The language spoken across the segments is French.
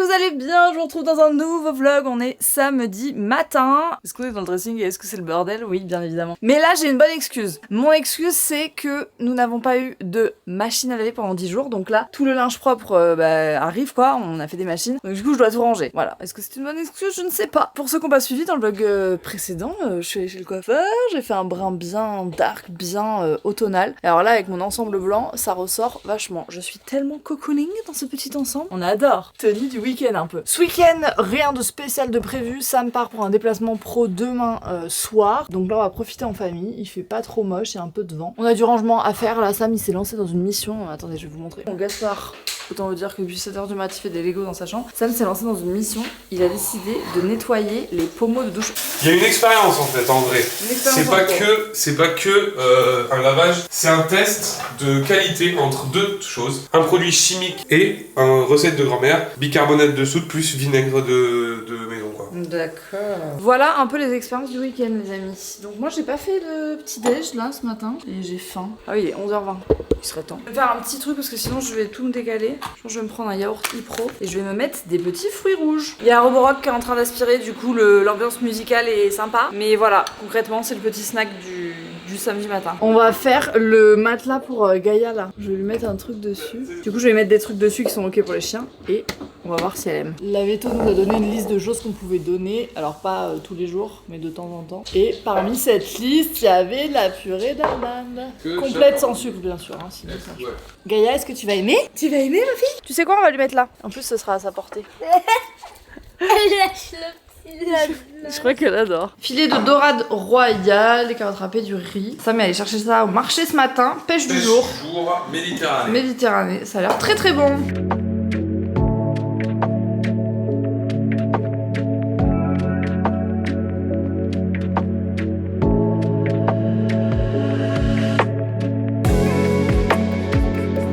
que vous allez bien? Je vous retrouve dans un nouveau vlog, on est samedi matin. Est-ce qu'on est dans le dressing et est-ce que c'est le bordel? Oui, bien évidemment. Mais là, j'ai une bonne excuse. Mon excuse, c'est que nous n'avons pas eu de machine à laver pendant 10 jours. Donc là, tout le linge propre arrive quoi, on a fait des machines. Donc du coup, je dois tout ranger. Voilà. Est-ce que c'est une bonne excuse? Je ne sais pas. Pour ceux qui n'ont pas suivi dans le vlog précédent, je suis allée chez le coiffeur, j'ai fait un brin bien dark, bien automnal. Alors là, avec mon ensemble blanc, ça ressort vachement. Je suis tellement cocooning dans ce petit ensemble. On adore. Tenue du week-end un peu. Ce week-end, rien de spécial de prévu. Sam part pour un déplacement pro demain soir. Donc là, on va profiter en famille. Il fait pas trop moche, il y a un peu de vent. On a du rangement à faire. Là, Sam, il s'est lancé dans une mission. Attendez, je vais vous montrer. Mon Gaspard, autant vous dire que depuis 7h du mat, il fait des Legos dans sa chambre. Sam s'est lancé dans une mission. Il a décidé de nettoyer les pommeaux de douche. Il y a une expérience en fait, en vrai. C'est pas que un lavage, c'est un test de qualité entre deux choses. Un produit chimique et une recette de grand-mère, bicarbonate de soude plus vinaigre de maison quoi. D'accord. Voilà un peu les expériences du week-end les amis. Donc moi j'ai pas fait de petit déj là ce matin et j'ai faim. Ah oui il est 11h20, il serait temps. Je vais faire un petit truc parce que sinon je vais tout me décaler. Je pense que je vais me prendre un yaourt Ipro et je vais me mettre des petits fruits rouges. Il y a Roborock qui est en train d'aspirer, du coup l'ambiance musicale est sympa. Mais voilà, concrètement c'est le petit snack du samedi matin. On va faire le matelas pour Gaïa là. Je vais lui mettre un truc dessus. Du coup je vais mettre des trucs dessus qui sont ok pour les chiens et on va voir si elle aime. La veto nous a donné une liste de choses qu'on pouvait donner. Alors pas tous les jours mais de temps en temps. Et parmi cette liste il y avait la purée d'amande. Complète sans sucre bien sûr. Hein, sinon, ouais. Gaïa, est-ce que tu vas aimer? Tu vas aimer ma fille? Tu sais quoi, on va lui mettre là. En plus ce sera à sa portée. Je crois qu'elle adore. Filet de dorade royale, des carottes râpées, du riz. Sam est allé chercher ça au marché ce matin. Pêche du jour. Méditerranée. Méditerranée, ça a l'air très très bon.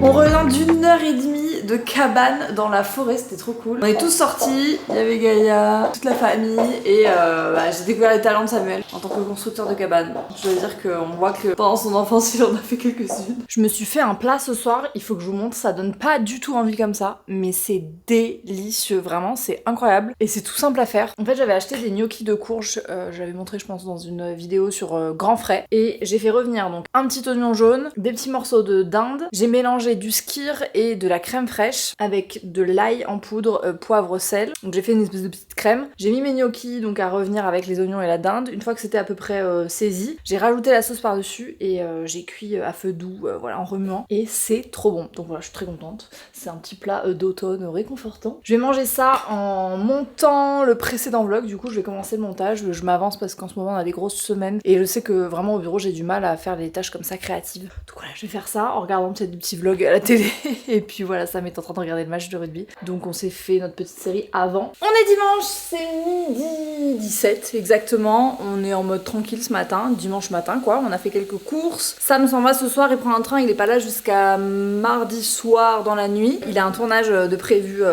On revient d'une heure et demie de cabane dans la forêt, c'était trop cool. On est tous sortis, il y avait Gaïa, toute la famille et j'ai découvert les talents de Samuel en tant que constructeur de cabane. Je dois dire qu'on voit que pendant son enfance il en a fait quelques-unes. Je me suis fait un plat ce soir, il faut que je vous montre, ça donne pas du tout envie comme ça, mais c'est délicieux, vraiment c'est incroyable et c'est tout simple à faire. En fait j'avais acheté des gnocchis de courge, j'avais montré je pense dans une vidéo sur Grand Frais et j'ai fait revenir donc un petit oignon jaune, des petits morceaux de dinde, j'ai mélangé du skyr et de la crème fraîche avec de l'ail en poudre, poivre, sel. Donc j'ai fait une espèce de petite crème. J'ai mis mes gnocchis donc à revenir avec les oignons et la dinde. Une fois que c'était à peu près saisi, j'ai rajouté la sauce par-dessus et j'ai cuit à feu doux, voilà, en remuant. Et c'est trop bon. Donc voilà, je suis très contente. C'est un petit plat d'automne réconfortant. Je vais manger ça en montant le précédent vlog. Du coup, je vais commencer le montage. Je m'avance parce qu'en ce moment, on a des grosses semaines. Et je sais que vraiment au bureau, j'ai du mal à faire des tâches comme ça créatives. Donc voilà, je vais faire ça en regardant peut-être des petits vlogs à la télé. Et puis voilà, ça m'est en train de regarder le match de rugby. Donc on s'est fait notre petite série avant. On est dimanche, c'est midi 17 exactement. On est en mode tranquille ce matin, dimanche matin quoi. On a fait quelques courses. Sam s'en va ce soir, il prend un train, il est pas là jusqu'à mardi soir dans la nuit. Il a un tournage de prévu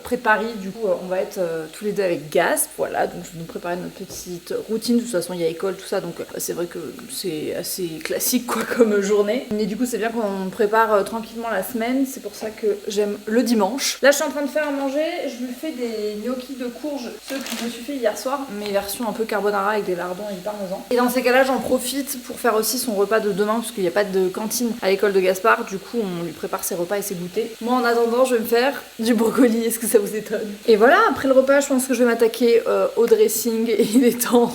près de Paris. Du coup on va être tous les deux avec Gasp. Voilà, donc je vais nous préparer notre petite routine. De toute façon il y a école, tout ça. Donc c'est vrai que c'est assez classique quoi comme journée. Mais du coup c'est bien qu'on prépare tranquillement la semaine. C'est pour ça que j'aime le dimanche. Là je suis en train de faire à manger, je me fais des gnocchis de courge, ceux que je me suis fait hier soir, mes versions un peu carbonara avec des lardons et du parmesan. Et dans ces cas là j'en profite pour faire aussi son repas de demain parce qu'il n'y a pas de cantine à l'école de Gaspard, du coup on lui prépare ses repas et ses goûters. Moi en attendant je vais me faire du brocoli, est-ce que ça vous étonne? Et voilà, après le repas je pense que je vais m'attaquer au dressing et il est temps,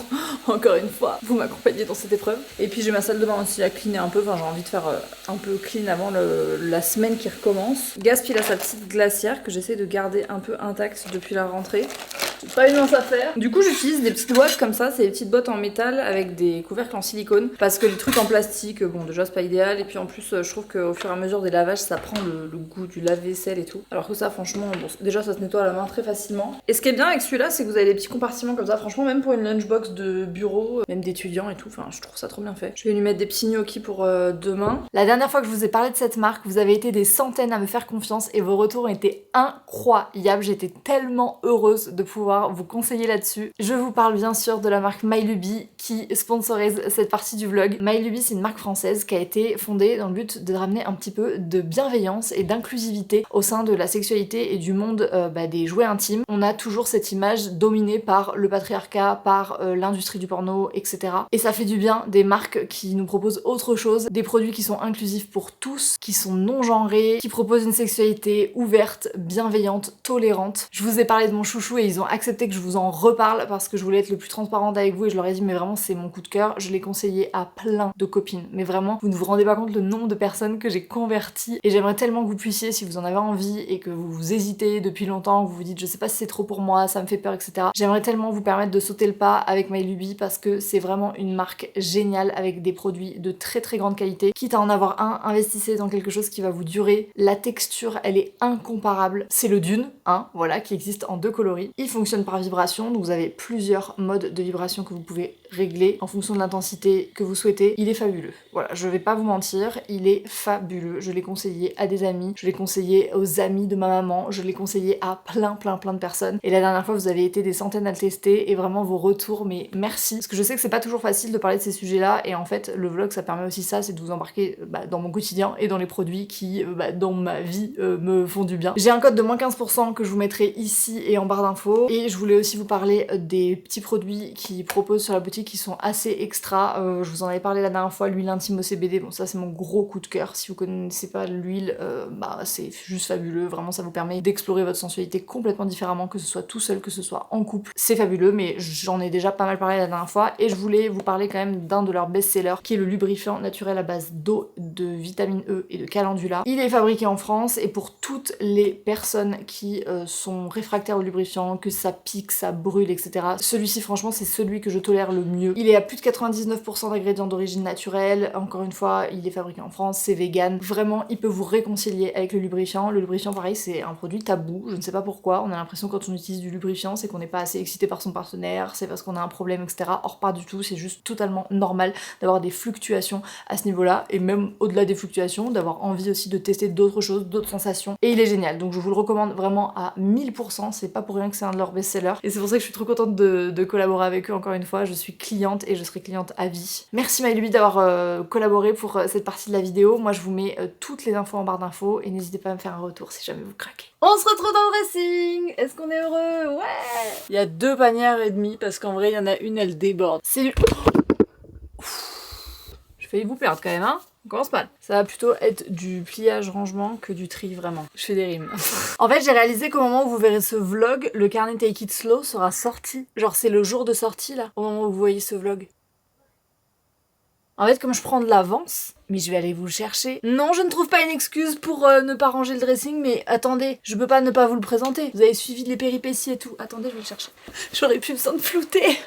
encore une fois, vous m'accompagnez dans cette épreuve. Et puis j'ai ma salle de bain aussi à cleaner un peu, enfin j'ai envie de faire un peu clean avant la semaine qui recommence. Gasp il a sa petite glacière que j'essaie de garder un peu intacte depuis la rentrée. C'est pas une mince affaire. Du coup j'utilise des petites boîtes comme ça, c'est des petites boîtes en métal avec des couvercles en silicone parce que les trucs en plastique, bon déjà c'est pas idéal et puis en plus je trouve qu'au fur et à mesure des lavages ça prend le goût du lave-vaisselle et tout. Alors que ça franchement, bon, déjà ça se nettoie à la main très facilement. Et ce qui est bien avec celui-là c'est que vous avez des petits compartiments comme ça, franchement même pour une lunchbox de bureau, même d'étudiants et tout, enfin je trouve ça trop bien fait. Je vais lui mettre des petits gnocchis pour demain. La dernière fois que je vous ai parlé de cette marque, vous avez été des centaines à me faire confiance et vos retours ont été incroyables. J'étais tellement heureuse de pouvoir pouvoir vous conseiller là-dessus. Je vous parle bien sûr de la marque MyLuby qui sponsorise cette partie du vlog. MyLuby, c'est une marque française qui a été fondée dans le but de ramener un petit peu de bienveillance et d'inclusivité au sein de la sexualité et du monde des jouets intimes. On a toujours cette image dominée par le patriarcat, par l'industrie du porno, etc. Et ça fait du bien des marques qui nous proposent autre chose, des produits qui sont inclusifs pour tous, qui sont non genrés, qui proposent une sexualité ouverte, bienveillante, tolérante. Je vous ai parlé de mon chouchou et ils ont accepté que je vous en reparle parce que je voulais être le plus transparente avec vous et je leur ai dit mais vraiment c'est mon coup de cœur. Je l'ai conseillé à plein de copines, mais vraiment vous ne vous rendez pas compte le nombre de personnes que j'ai converties et j'aimerais tellement que vous puissiez, si vous en avez envie et que vous hésitez depuis longtemps, que vous vous dites je sais pas si c'est trop pour moi, ça me fait peur, etc. J'aimerais tellement vous permettre de sauter le pas avec MyLuby parce que c'est vraiment une marque géniale avec des produits de très très grande qualité. Quitte à en avoir un, investissez dans quelque chose qui va vous durer. La texture, elle est incomparable. C'est le Dune, voilà, qui existe en 2 coloris. Il fonctionne par vibration, donc vous avez plusieurs modes de vibration que vous pouvez régler en fonction de l'intensité que vous souhaitez. Il est fabuleux. Voilà, je vais pas vous mentir, il est fabuleux. Je l'ai conseillé à des amis, je l'ai conseillé aux amis de ma maman, je l'ai conseillé à plein de personnes. Et la dernière fois, vous avez été des centaines à le tester et vraiment vos retours, mais merci. Parce que je sais que c'est pas toujours facile de parler de ces sujets-là et en fait, le vlog, ça permet aussi ça, c'est de vous embarquer dans mon quotidien et dans les produits qui, dans ma vie, me font du bien. J'ai un code de moins 15% que je vous mettrai ici et en barre d'infos. Et je voulais aussi vous parler des petits produits qu'ils proposent sur la boutique qui sont assez extra. Je vous en avais parlé la dernière fois, l'huile intime au CBD. Bon, ça c'est mon gros coup de cœur. Si vous connaissez pas l'huile, c'est juste fabuleux. Vraiment, ça vous permet d'explorer votre sensualité complètement différemment, que ce soit tout seul, que ce soit en couple. C'est fabuleux, mais j'en ai déjà pas mal parlé la dernière fois. Et je voulais vous parler quand même d'un de leurs best-sellers, qui est le lubrifiant naturel à base d'eau, de vitamine E et de calendula. Il est fabriqué en France et pour toutes les personnes qui sont réfractaires au lubrifiant, que ça pique, ça brûle, etc. Celui-ci, franchement, c'est celui que je tolère le mieux. Il est à plus de 99% d'ingrédients d'origine naturelle. Encore une fois, il est fabriqué en France, c'est vegan. Vraiment, il peut vous réconcilier avec le lubrifiant. Le lubrifiant, pareil, c'est un produit tabou. Je ne sais pas pourquoi. On a l'impression quand on utilise du lubrifiant, c'est qu'on n'est pas assez excité par son partenaire, c'est parce qu'on a un problème, etc. Or, pas du tout. C'est juste totalement normal d'avoir des fluctuations à ce niveau-là et même au-delà des fluctuations, d'avoir envie aussi de tester d'autres choses, d'autres sensations. Et il est génial. Donc, je vous le recommande vraiment à 1000%. C'est pas pour rien que c'est un de leurs best-sellers. Et c'est pour ça que je suis trop contente de collaborer avec eux encore une fois. Je suis cliente et je serai cliente à vie. Merci MyLuby d'avoir collaboré pour cette partie de la vidéo. Moi je vous mets toutes les infos en barre d'infos et n'hésitez pas à me faire un retour si jamais vous craquez. On se retrouve dans le dressing. Est-ce qu'on est heureux? Ouais. Il y a 2 panières et demie parce qu'en vrai il y en a une, elle déborde. C'est du... Je failli vous perdre quand même, hein. On commence mal. Ça va plutôt être du pliage-rangement que du tri, vraiment. Je fais des rimes. En fait, j'ai réalisé qu'au moment où vous verrez ce vlog, le carnet Take It Slow sera sorti. Genre, c'est le jour de sortie, là, au moment où vous voyez ce vlog. En fait, comme je prends de l'avance, mais je vais aller vous le chercher. Non, je ne trouve pas une excuse pour ne pas ranger le dressing, mais attendez, je peux pas ne pas vous le présenter. Vous avez suivi les péripéties et tout. Attendez, je vais le chercher. J'aurais plus besoin de flouter.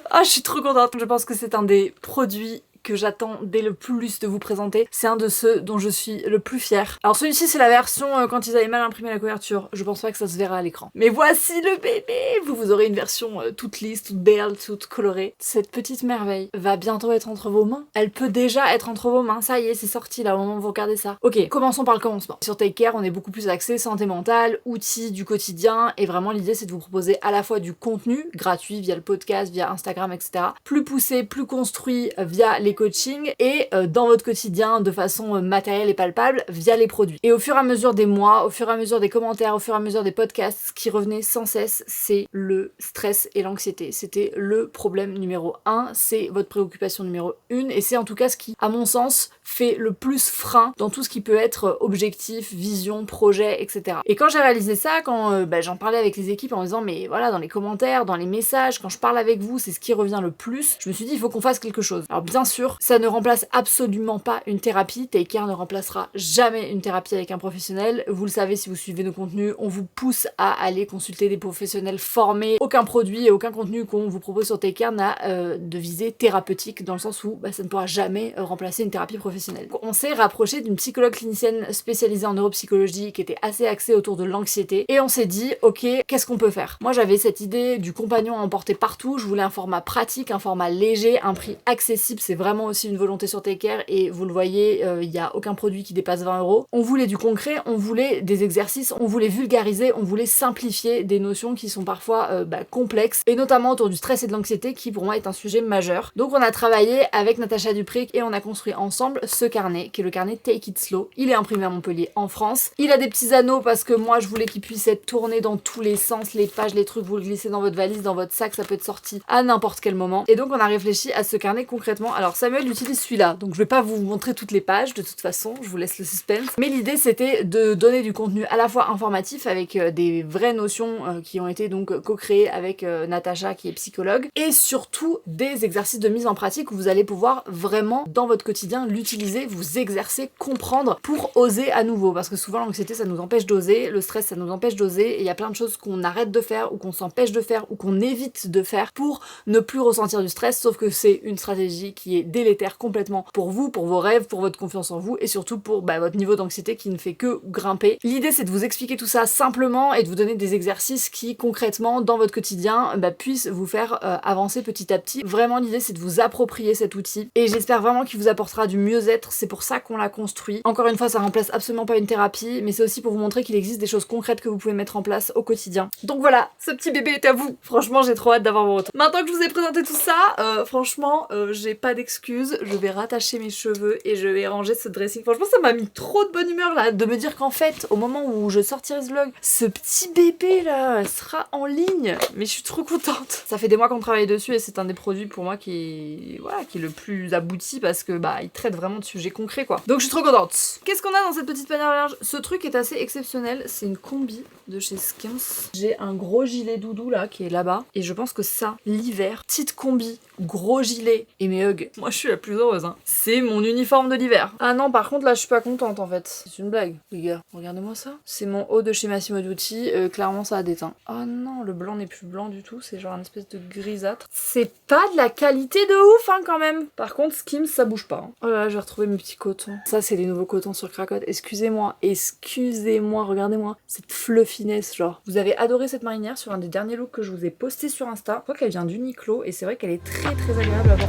Ah, je suis trop contente. Je pense que c'est un des produits que j'attends dès le plus de vous présenter. C'est un de ceux dont je suis le plus fière. Alors celui-ci c'est la version quand ils avaient mal imprimé la couverture. Je pense pas que ça se verra à l'écran. Mais voici le bébé. Vous aurez une version toute lisse, toute belle, toute colorée. Cette petite merveille va bientôt être entre vos mains. Elle peut déjà être entre vos mains. Ça y est, c'est sorti là au moment où vous regardez ça. Ok, commençons par le commencement. Sur Take Care, on est beaucoup plus axé santé mentale, outils du quotidien et vraiment l'idée c'est de vous proposer à la fois du contenu gratuit via le podcast, via Instagram, etc. Plus poussé, plus construit via les coachings et dans votre quotidien de façon matérielle et palpable via les produits. Et au fur et à mesure des mois, au fur et à mesure des commentaires, au fur et à mesure des podcasts, ce qui revenait sans cesse, c'est le stress et l'anxiété. C'était le problème numéro 1, c'est votre préoccupation numéro 1 et c'est en tout cas ce qui, à mon sens, fait le plus frein dans tout ce qui peut être objectif, vision, projet, etc. Et quand j'ai réalisé ça, quand j'en parlais avec les équipes en me disant mais voilà, dans les commentaires, dans les messages, quand je parle avec vous, c'est ce qui revient le plus, je me suis dit il faut qu'on fasse quelque chose. Alors bien sûr, ça ne remplace absolument pas une thérapie. Take Care ne remplacera jamais une thérapie avec un professionnel. Vous le savez si vous suivez nos contenus, on vous pousse à aller consulter des professionnels formés. Aucun produit et aucun contenu qu'on vous propose sur Take Care n'a de visée thérapeutique dans le sens où ça ne pourra jamais remplacer une thérapie professionnelle. On s'est rapproché d'une psychologue clinicienne spécialisée en neuropsychologie qui était assez axée autour de l'anxiété et on s'est dit ok, qu'est-ce qu'on peut faire? Moi j'avais cette idée du compagnon à emporter partout, je voulais un format pratique, un format léger, un prix accessible, c'est vraiment vraiment aussi une volonté sur Take-Care et vous le voyez, il n'y a aucun produit qui dépasse 20 €. On voulait du concret, on voulait des exercices, on voulait vulgariser, on voulait simplifier des notions qui sont parfois complexes et notamment autour du stress et de l'anxiété qui pour moi est un sujet majeur. Donc on a travaillé avec Natacha Dupric et on a construit ensemble ce carnet qui est le carnet Take It Slow. Il est imprimé à Montpellier en France. Il a des petits anneaux parce que moi je voulais qu'il puisse être tourné dans tous les sens, les pages, les trucs, vous le glissez dans votre valise, dans votre sac, ça peut être sorti à n'importe quel moment. Et donc on a réfléchi à ce carnet concrètement. Alors Samuel utilise celui-là, donc je vais pas vous montrer toutes les pages de toute façon, je vous laisse le suspense. Mais l'idée c'était de donner du contenu à la fois informatif avec des vraies notions qui ont été donc co-créées avec Natacha qui est psychologue et surtout des exercices de mise en pratique où vous allez pouvoir vraiment dans votre quotidien l'utiliser, vous exercer, comprendre pour oser à nouveau parce que souvent l'anxiété ça nous empêche d'oser, le stress ça nous empêche d'oser et il y a plein de choses qu'on arrête de faire ou qu'on s'empêche de faire ou qu'on évite de faire pour ne plus ressentir du stress, sauf que c'est une stratégie qui est délétère complètement pour vous, pour vos rêves, pour votre confiance en vous et surtout pour votre niveau d'anxiété qui ne fait que grimper. L'idée c'est de vous expliquer tout ça simplement et de vous donner des exercices qui concrètement dans votre quotidien puissent vous faire avancer petit à petit. Vraiment l'idée c'est de vous approprier cet outil et j'espère vraiment qu'il vous apportera du mieux-être, c'est pour ça qu'on l'a construit. Encore une fois ça remplace absolument pas une thérapie mais c'est aussi pour vous montrer qu'il existe des choses concrètes que vous pouvez mettre en place au quotidien. Donc voilà, ce petit bébé est à vous. Franchement j'ai trop hâte d'avoir vos retours. Maintenant que je vous ai présenté tout ça, franchement j'ai pas d'excuses, je vais rattacher mes cheveux et je vais ranger ce dressing. Franchement ça m'a mis trop de bonne humeur là, de me dire qu'en fait au moment où je sortirai ce vlog, ce petit bébé là sera en ligne. Mais je suis trop contente. Ça fait des mois qu'on travaille dessus et c'est un des produits pour moi qui est le plus abouti parce que il traite vraiment de sujets concrets quoi. Donc je suis trop contente. Qu'est-ce qu'on a dans cette petite panière à linge? Ce truc est assez exceptionnel, c'est une combi de chez Skims. J'ai un gros gilet doudou là qui est là-bas et je pense que ça, l'hiver, petite combi, gros gilet et mes hugs. Moi je suis la plus heureuse hein. C'est mon uniforme de l'hiver. Ah non par contre là je suis pas contente en fait. C'est une blague les gars. Regardez-moi ça. C'est mon haut de chez Massimo Dutti. Clairement ça a déteint. Oh non le blanc n'est plus blanc du tout. C'est genre une espèce de grisâtre. C'est pas de la qualité de ouf hein quand même. Par contre Skims ça bouge pas. Hein. Oh là là j'ai retrouvé mes petits cotons. Ça c'est les nouveaux cotons sur Cracotte. Excusez-moi. Regardez-moi. Cette fluffiness genre. Vous avez adoré cette marinière sur un des derniers looks que je vous ai posté sur Insta. Je crois qu'elle vient d'Uniqlo et c'est vrai qu'elle est très très agréable à porter.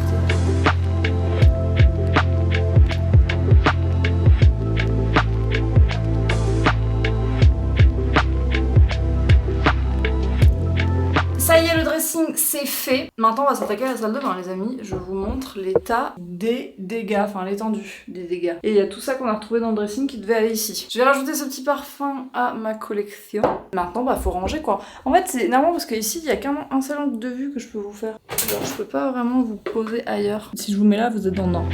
Ça y est, le dressing c'est fait. Maintenant on va s'attaquer à la salle de bain les amis. Je vous montre l'état des dégâts, enfin l'étendue des dégâts. Et il y a tout ça qu'on a retrouvé dans le dressing qui devait aller ici. Je vais rajouter ce petit parfum à ma collection. Maintenant faut ranger quoi. En fait c'est énervant parce qu'ici il y a qu'un seul angle de vue que je peux vous faire. Genre je peux pas vraiment vous poser ailleurs. Si je vous mets là vous êtes dedans.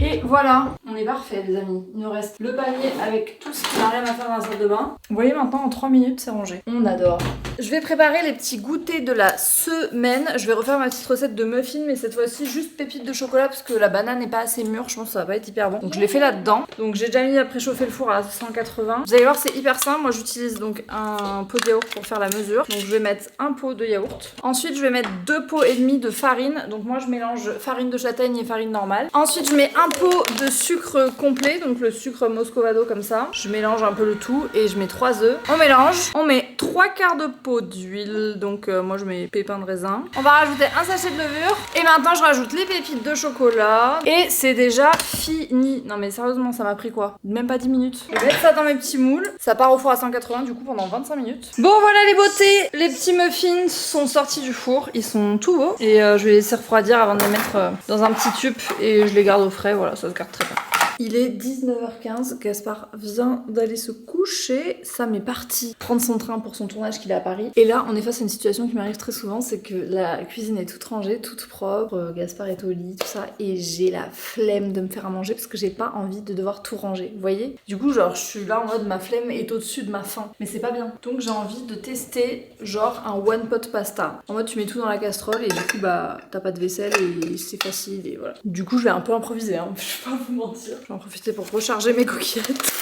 Et voilà, on est parfait les amis. Il nous reste le panier avec tout ce qui n'a rien à faire dans la salle de bain. Vous voyez maintenant en 3 minutes c'est rangé. On adore. Je vais préparer les petits goûters de la semaine. Je vais refaire ma petite recette de muffins mais cette fois-ci juste pépites de chocolat parce que la banane n'est pas assez mûre. Je pense que ça va pas être hyper bon. Donc je l'ai fait là-dedans. Donc j'ai déjà mis à préchauffer le four à 180. Vous allez voir c'est hyper simple. Moi j'utilise donc un pot de yaourt pour faire la mesure. Donc je vais mettre un pot de yaourt. Ensuite je vais mettre 2 pots et demi de farine. Donc moi je mélange farine de châtaigne et farine normale. Ensuite je mets un pot de sucre complet, donc le sucre Moscovado comme ça. Je mélange un peu le tout et je mets 3 œufs. On mélange. On met 3/4 de pot d'huile, donc moi je mets pépins de raisin. On va rajouter un sachet de levure. Et maintenant je rajoute les pépites de chocolat. Et c'est déjà fini. Non mais sérieusement ça m'a pris quoi? Même pas 10 minutes. Je vais mettre ça dans mes petits moules. Ça part au four à 180 du coup pendant 25 minutes. Bon voilà les beautés. Les petits muffins sont sortis du four. Ils sont tout beaux. Et je vais les laisser refroidir avant de les mettre dans un petit tube. Et je les garde au frais. Voilà, ça se garde très bien. Il est 19h15, Gaspard vient d'aller se coucher. Sam est parti prendre son train pour son tournage qu'il a à Paris. Et là, on est face à une situation qui m'arrive très souvent, c'est que la cuisine est toute rangée, toute propre, Gaspard est au lit, tout ça, et j'ai la flemme de me faire à manger parce que j'ai pas envie de devoir tout ranger, vous voyez? Du coup, genre, je suis là en mode ma flemme est au-dessus de ma faim, mais c'est pas bien. Donc j'ai envie de tester genre un one pot pasta. En mode tu mets tout dans la casserole et du coup t'as pas de vaisselle et c'est facile et voilà. Du coup je vais un peu improviser, hein, je vais pas vous mentir. Je vais en profiter pour recharger mes coquillettes.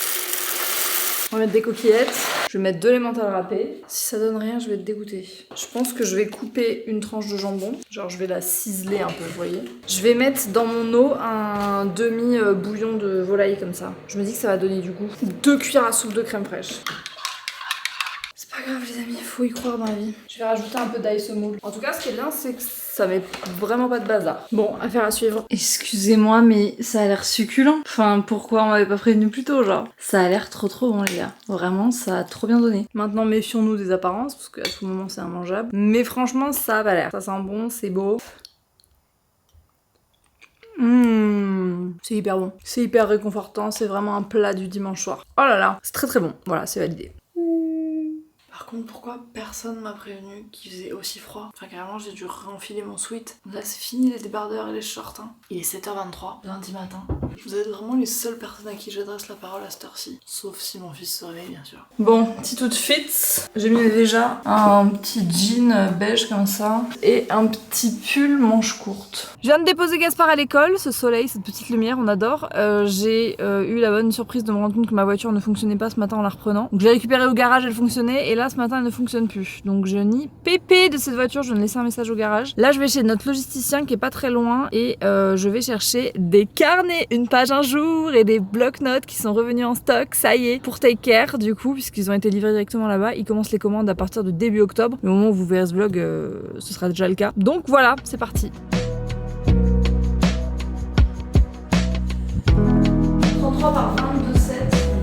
On va mettre des coquillettes. Je vais mettre de l'emmental râpé. Si ça donne rien, je vais être dégoûtée. Je pense que je vais couper une tranche de jambon. Genre, je vais la ciseler un peu, vous voyez. Je vais mettre dans mon eau un demi-bouillon de volaille comme ça. Je me dis que ça va donner du goût. 2 cuillères à soupe de crème fraîche. C'est pas grave, les amis, il faut y croire dans la vie. Je vais rajouter un peu d'ail semoule. En tout cas, ce qui est bien, c'est que ça met vraiment pas de bazar. Bon, affaire à suivre. Excusez-moi, mais ça a l'air succulent. Enfin, pourquoi on m'avait pas prévenu plus tôt, genre? Ça a l'air trop bon, les gars. Vraiment, ça a trop bien donné. Maintenant, méfions-nous des apparences, parce qu'à tout moment, c'est immangeable. Mais franchement, ça a pas l'air. Ça sent bon, c'est beau. C'est hyper bon. C'est hyper réconfortant, c'est vraiment un plat du dimanche soir. Oh là là, c'est très bon. Voilà, c'est validé. Par contre, pourquoi personne m'a prévenu qu'il faisait aussi froid? Enfin, carrément, j'ai dû renfiler mon sweat. Là, c'est fini les débardeurs et les shorts. Hein. Il est 7h23, lundi matin. Vous êtes vraiment les seules personnes à qui j'adresse la parole à cette heure-ci. Sauf si mon fils se réveille, bien sûr. Bon, petit outfit. J'ai mis déjà un petit jean beige comme ça. Et un petit pull manche courte. Je viens de déposer Gaspard à l'école. Ce soleil, cette petite lumière, on adore. J'ai eu la bonne surprise de me rendre compte que ma voiture ne fonctionnait pas ce matin en la reprenant. Donc, je l'ai récupérée au garage, elle fonctionnait. Et là, ce matin, elle ne fonctionne plus. Donc, je nie pépé de cette voiture. Je viens de laisser un message au garage. Là, je vais chez notre logisticien qui est pas très loin. Et je vais chercher des carnets, une page un jour et des bloc-notes qui sont revenus en stock. Ça y est, pour Take Care, du coup, puisqu'ils ont été livrés directement là-bas. Ils commencent les commandes à partir de début octobre. Mais au moment où vous verrez ce vlog, ce sera déjà le cas. Donc voilà, c'est parti. 33 par 22,7.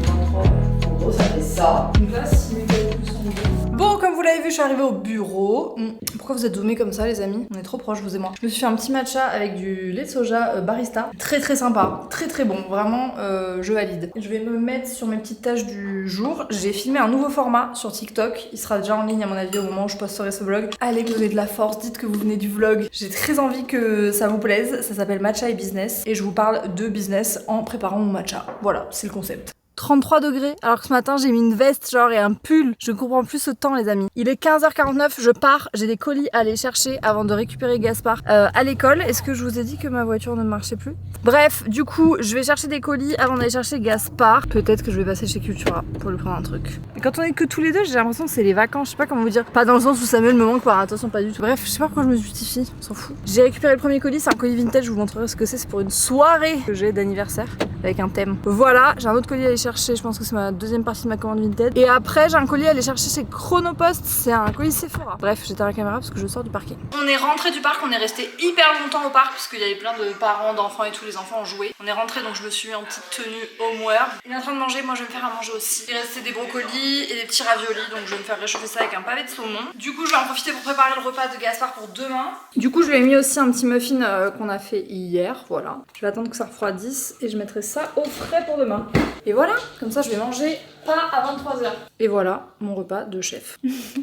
23. En gros, ça fait ça. Donc là, si mes calculs sont bons. Bon, comme vous l'avez vu, je suis arrivée au bureau. Pourquoi vous êtes zoomés comme ça, les amis? On est trop proches, vous et moi. Je me suis fait un petit matcha avec du lait de soja barista. Très sympa, très bon. Vraiment, je valide. Je vais me mettre sur mes petites tâches du jour. J'ai filmé un nouveau format sur TikTok. Il sera déjà en ligne à mon avis au moment où je posterai ce vlog. Allez, que vous avez de la force, dites que vous venez du vlog. J'ai très envie que ça vous plaise. Ça s'appelle Matcha et Business. Et je vous parle de business en préparant mon matcha. Voilà, c'est le concept. 33 degrés, alors que ce matin j'ai mis une veste genre et un pull. Je ne comprends plus ce temps, les amis. Il est 15h49, je pars, j'ai des colis à aller chercher avant de récupérer Gaspard à l'école. Est-ce que je vous ai dit que ma voiture ne marchait plus? Bref, du coup, je vais chercher des colis avant d'aller chercher Gaspard. Peut-être que je vais passer chez Cultura pour lui prendre un truc. Mais quand on est que tous les deux, j'ai l'impression que c'est les vacances. Je sais pas comment vous dire. Pas dans le sens où Samuel me manque, par attention, pas du tout. Bref, je sais pas pourquoi je me justifie, on s'en fout. J'ai récupéré le premier colis, c'est un colis vintage, je vous montrerai ce que c'est. C'est pour une soirée que j'ai d'anniversaire avec un thème. Voilà, j'ai un autre colis à aller chercher, je pense que c'est ma deuxième partie de ma commande Vinted. Et après, j'ai un colis à aller chercher chez Chronopost, c'est un colis Sephora. Bref, j'éteins la caméra parce que je sors du parking. On est rentré du parc, on est resté hyper longtemps au parc parce qu'il y avait plein de parents, d'enfants et tous les enfants ont joué. On est rentré donc je me suis mis en petite tenue homeware. Il est en train de manger, moi je vais me faire à manger aussi. Il restait des brocolis et des petits raviolis, donc je vais me faire réchauffer ça avec un pavé de saumon. Du coup, je vais en profiter pour préparer le repas de Gaspard pour demain. Du coup, je lui ai mis aussi un petit muffin qu'on a fait hier, voilà. Je vais attendre que ça refroidisse et je mettrai ça au frais pour demain. Et voilà, comme ça je vais manger pas à 23h. Et voilà mon repas de chef.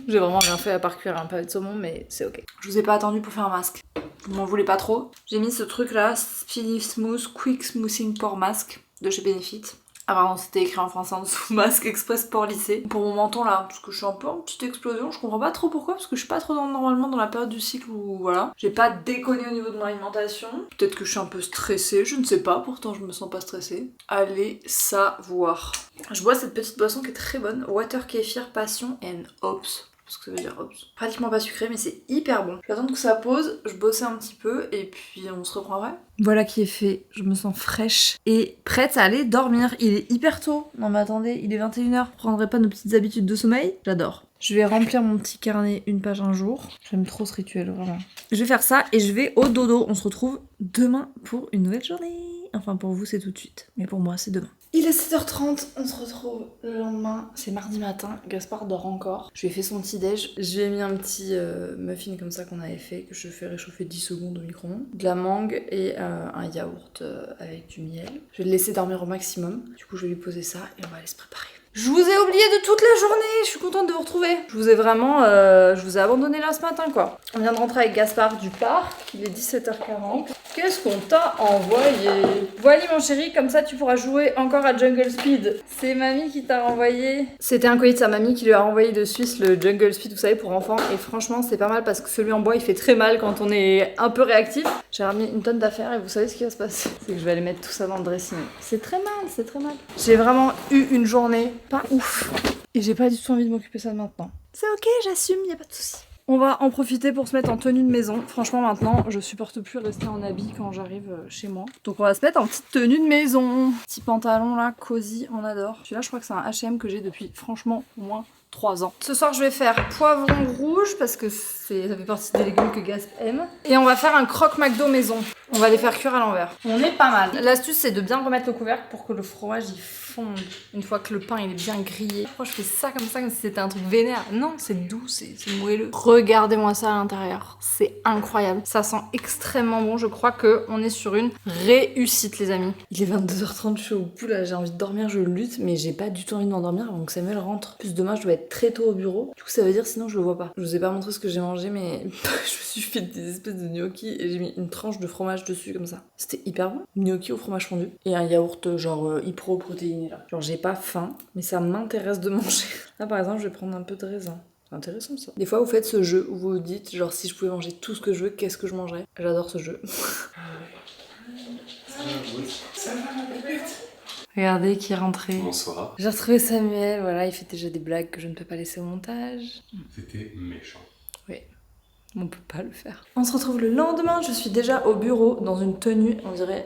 J'ai vraiment rien fait à part cuire un pavé de saumon, mais c'est ok. Je vous ai pas attendu pour faire un masque. Vous m'en voulez pas trop. J'ai mis ce truc là, Speedy Smooth Quick Smoothing Pore Mask de chez Benefit. Ah vraiment, c'était écrit en français en dessous, masque express pour lycée. Pour mon menton là, parce que je suis un peu en petite explosion, je comprends pas trop pourquoi, parce que je suis pas trop normalement dans la période du cycle où voilà. J'ai pas déconné au niveau de mon alimentation. Peut-être que je suis un peu stressée, je ne sais pas, pourtant je me sens pas stressée. Allez savoir. Je bois cette petite boisson qui est très bonne, Water Kefir Passion and Hops. Ce que ça veut dire, hop. Pratiquement pas sucré, mais c'est hyper bon. Je vais attendre que ça pose, je bossais un petit peu et puis on se reprend après. Voilà qui est fait, je me sens fraîche et prête à aller dormir. Il est hyper tôt. Non mais attendez, il est 21h. Je prendrai pas nos petites habitudes de sommeil? J'adore. Je vais remplir mon petit carnet une page un jour. J'aime trop ce rituel, vraiment. Je vais faire ça et je vais au dodo. On se retrouve demain pour une nouvelle journée. Enfin pour vous c'est tout de suite, mais pour moi c'est demain. Il est 7h30, on se retrouve le lendemain, c'est mardi matin, Gaspard dort encore. Je lui ai fait son petit déj, je lui ai mis un petit muffin comme ça qu'on avait fait, que je fais réchauffer 10 secondes au micro-ondes, de la mangue et un yaourt avec du miel. Je vais le laisser dormir au maximum, du coup je vais lui poser ça et on va aller se préparer. Je vous ai oublié de toute la journée, je suis contente de vous retrouver. Je vous ai vraiment, je vous ai abandonné là ce matin quoi. On vient de rentrer avec Gaspard du parc, il est 17h40. Qu'est-ce qu'on t'a envoyé? Voilà mon chéri, comme ça tu pourras jouer encore à Jungle Speed. C'est mamie qui t'a renvoyé. C'était un colis de sa mamie qui lui a renvoyé de Suisse le Jungle Speed, vous savez, pour enfants. Et franchement c'est pas mal parce que celui en bois il fait très mal quand on est un peu réactif. J'ai ramené une tonne d'affaires et vous savez ce qui va se passer. C'est que je vais aller mettre tout ça dans le dressing. C'est très mal, c'est très mal. J'ai vraiment eu une journée pas ouf. Et j'ai pas du tout envie de m'occuper ça maintenant. C'est ok, j'assume, y a pas de souci. On va en profiter pour se mettre en tenue de maison. Franchement maintenant, je supporte plus rester en habit quand j'arrive chez moi. Donc on va se mettre en petite tenue de maison. Petit pantalon là, cosy, on adore. Celui-là je crois que c'est un H&M que j'ai depuis franchement au moins 3 ans. Ce soir, je vais faire poivron rouge parce que ça fait partie des légumes que Gasp aime. Et on va faire un croque McDo maison. On va les faire cuire à l'envers. On est pas mal. L'astuce, c'est de bien remettre le couvercle pour que le fromage il fonde. Une fois que le pain il est bien grillé. Pourquoi je fais ça comme si c'était un truc vénère? Non, c'est doux, c'est moelleux. Regardez-moi ça à l'intérieur. C'est incroyable. Ça sent extrêmement bon. Je crois qu'on est sur une réussite, les amis. Il est 22h30, je suis au bout là. J'ai envie de dormir, je lutte, mais j'ai pas du tout envie de m'endormir avant que Samuel rentre. En plus, demain, je dois être très tôt au bureau. Du coup, ça veut dire sinon je le vois pas. Je vous ai pas montré ce que j'ai mangé, mais je me suis fait des espèces de gnocchis et j'ai mis une tranche de fromage dessus comme ça. C'était hyper bon. Gnocchi au fromage fondu et un yaourt genre hyper protéiné là. Genre j'ai pas faim, mais ça m'intéresse de manger. Là par exemple, je vais prendre un peu de raisin. C'est intéressant ça. Des fois vous faites ce jeu où vous vous dites genre si je pouvais manger tout ce que je veux, qu'est-ce que je mangerais? J'adore ce jeu. Regardez qui est rentré. Bonsoir. J'ai retrouvé Samuel, voilà, il fait déjà des blagues que je ne peux pas laisser au montage. C'était méchant. Oui. On peut pas le faire. On se retrouve le lendemain, je suis déjà au bureau dans une tenue, on dirait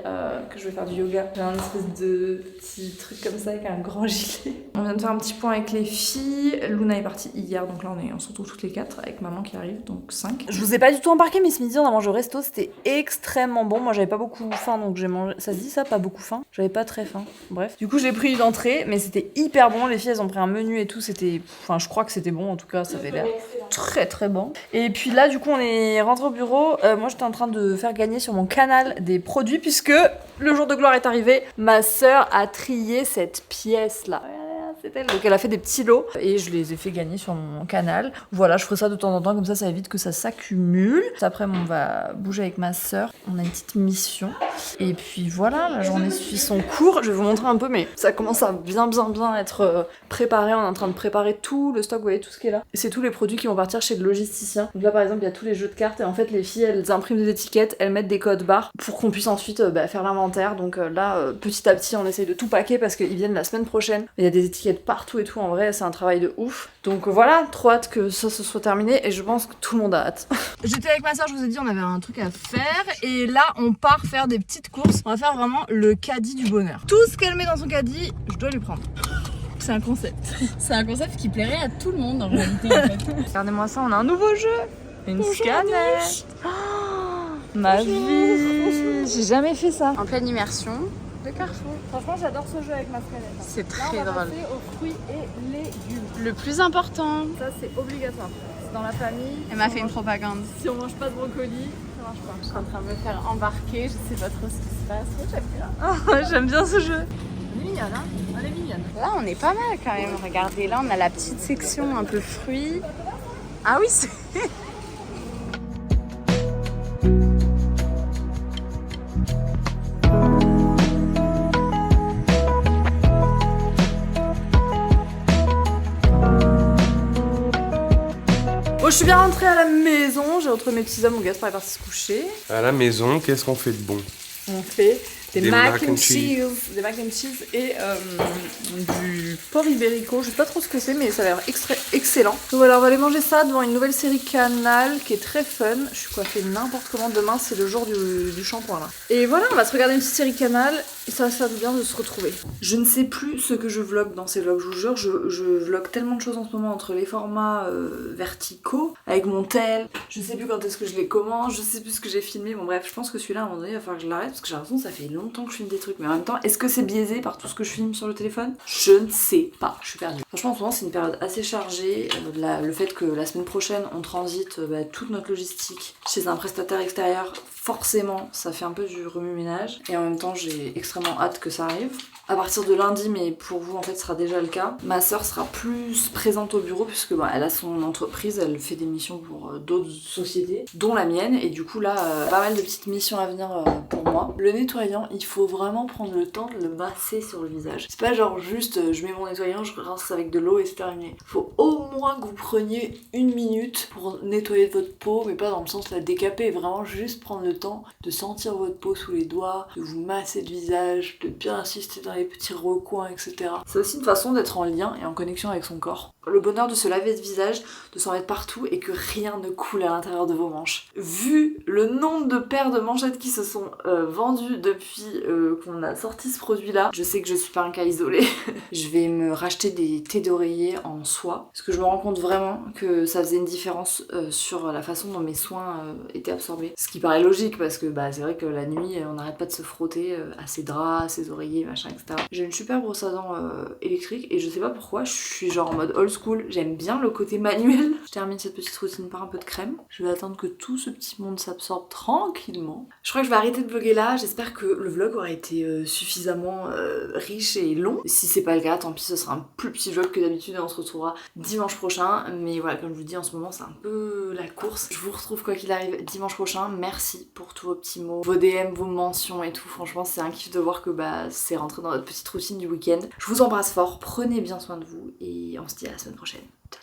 que je vais faire du yoga. J'ai un espèce de petit truc comme ça avec un grand gilet. On vient de faire un petit point avec les filles. Luna est partie hier, donc là on se retrouve toutes les 4 avec maman qui arrive, donc 5. Je vous ai pas du tout embarqué, mais ce midi on a mangé au resto, c'était extrêmement bon. Moi j'avais pas beaucoup faim, donc j'ai mangé. Ça se dit ça, pas beaucoup faim? J'avais pas très faim. Bref. Du coup j'ai pris une entrée, mais c'était hyper bon. Les filles elles ont pris un menu et tout, c'était. Enfin, je crois que c'était bon, en tout cas ça avait l'air très très bon. Et puis là, du coup, on est rentré au bureau. Moi, j'étais en train de faire gagner sur mon canal des produits puisque le jour de gloire est arrivé. Ma sœur a trié cette pièce-là. C'est elle. Donc elle a fait des petits lots et je les ai fait gagner sur mon canal. Voilà, je ferai ça de temps en temps, comme ça évite que ça s'accumule. Après, on va bouger avec ma sœur. On a une petite mission. Et puis voilà, la journée suit son cours. Je vais vous montrer un peu, mais ça commence à bien être préparé. On est en train de préparer tout le stock, vous voyez, tout ce qui est là. Et c'est tous les produits qui vont partir chez le logisticien. Donc là, par exemple, il y a tous les jeux de cartes et en fait, les filles, elles impriment des étiquettes, elles mettent des codes barres pour qu'on puisse ensuite faire l'inventaire. Donc là, petit à petit, on essaye de tout packer parce qu'ils viennent la semaine prochaine. Il y a des étiquettes partout et tout, en vrai c'est un travail de ouf. Donc voilà, trop hâte que ça se soit terminé et je pense que tout le monde a hâte. J'étais avec ma soeur, je vous ai dit on avait un truc à faire et là on part faire des petites courses. On va faire vraiment le caddie du bonheur. Tout ce qu'elle met dans son caddie, je dois lui prendre. C'est un concept. C'est un concept qui plairait à tout le monde en réalité en fait. Regardez-moi ça, on a un nouveau jeu. Une scanette. Oh, ma vie. J'ai jamais fait ça. En pleine immersion. De Carrefour. Franchement, j'adore ce jeu avec ma scanette. C'est très drôle. On va passer aux fruits et légumes. Le plus important. Ça, c'est obligatoire. C'est dans la famille. Elle m'a fait une propagande. Si on mange pas de brocoli, ça marche pas. Je suis en train de me faire embarquer. Je sais pas trop ce qui se passe. Moi, j'aime bien. J'aime bien ce jeu. On est mignonne, hein? On est mignonne. Là, on est pas mal quand même. Regardez, là, on a la petite section un peu fruits. Ah oui, c'est. Je suis bien rentrée à la maison, j'ai retrouvé mes petits hommes, mon Gaspard est parti se coucher. À la maison, qu'est-ce qu'on fait de bon? On fait des mac and cheese. Des mac and cheese et du porc ibérico. Je sais pas trop ce que c'est, mais ça a l'air excellent. Donc voilà, on va aller manger ça devant une nouvelle série Canal qui est très fun. Je suis coiffée n'importe comment. Demain, c'est le jour du shampoing là. Et voilà, on va se regarder une petite série Canal et ça va faire du bien de se retrouver. Je ne sais plus ce que je vlog dans ces vlogs, je vous jure. Je vlog tellement de choses en ce moment entre les formats verticaux avec mon tel. Je sais plus quand est-ce que je les commence, je sais plus ce que j'ai filmé. Bon bref, je pense que celui-là à un moment donné il va falloir que je l'arrête parce que j'ai l'impression que ça fait longtemps que je filme des trucs. Mais en même temps, est-ce que c'est biaisé par tout ce que je filme sur le téléphone? Je ne sais pas, je suis perdue. Franchement en ce moment c'est une période assez chargée. Le fait que la semaine prochaine on transite toute notre logistique chez un prestataire extérieur, forcément ça fait un peu du remue-ménage. Et en même temps j'ai extrêmement hâte que ça arrive. À partir de lundi, mais pour vous en fait ce sera déjà le cas, ma soeur sera plus présente au bureau puisque elle a son entreprise, elle fait des missions pour d'autres sociétés, dont la mienne, et du coup là, pas mal de petites missions à venir pour moi. Le nettoyant, il faut vraiment prendre le temps de le masser sur le visage. C'est pas genre juste je mets mon nettoyant, je rince avec de l'eau et c'est terminé. Il faut au moins que vous preniez 1 minute pour nettoyer votre peau, mais pas dans le sens de la décaper, vraiment juste prendre le temps de sentir votre peau sous les doigts, de vous masser le visage. visage, de bien insister dans les petits recoins, etc. C'est aussi une façon d'être en lien et en connexion avec son corps. Le bonheur de se laver le visage, de s'en mettre partout et que rien ne coule à l'intérieur de vos manches. Vu le nombre de paires de manchettes qui se sont vendues depuis qu'on a sorti ce produit-là, je sais que je suis pas un cas isolé. Je vais me racheter des thés d'oreiller en soie, parce que je me rends compte vraiment que ça faisait une différence sur la façon dont mes soins étaient absorbés. Ce qui paraît logique, parce que c'est vrai que la nuit, on n'arrête pas de se frotter à ses draps, à ses oreillers, machin, etc. J'ai une super brosse à dents électrique, et je sais pas pourquoi, je suis genre en mode old school, j'aime bien le côté manuel. Je termine cette petite routine par un peu de crème. Je vais attendre que tout ce petit monde s'absorbe tranquillement. Je crois que je vais arrêter de vlogger là, j'espère que le vlog aura été suffisamment riche et long. Si c'est pas le cas, tant pis, ce sera un plus petit vlog que d'habitude et on se retrouvera dimanche prochain. Mais voilà, comme je vous dis, en ce moment c'est un peu la course. Je vous retrouve quoi qu'il arrive dimanche prochain. Merci pour tous vos petits mots, vos DM, vos mentions et tout. Franchement, c'est un kiff de voir que c'est rentré dans notre petite routine du week-end. Je vous embrasse fort, prenez bien soin de vous et on se dit à la semaine prochaine. Ciao.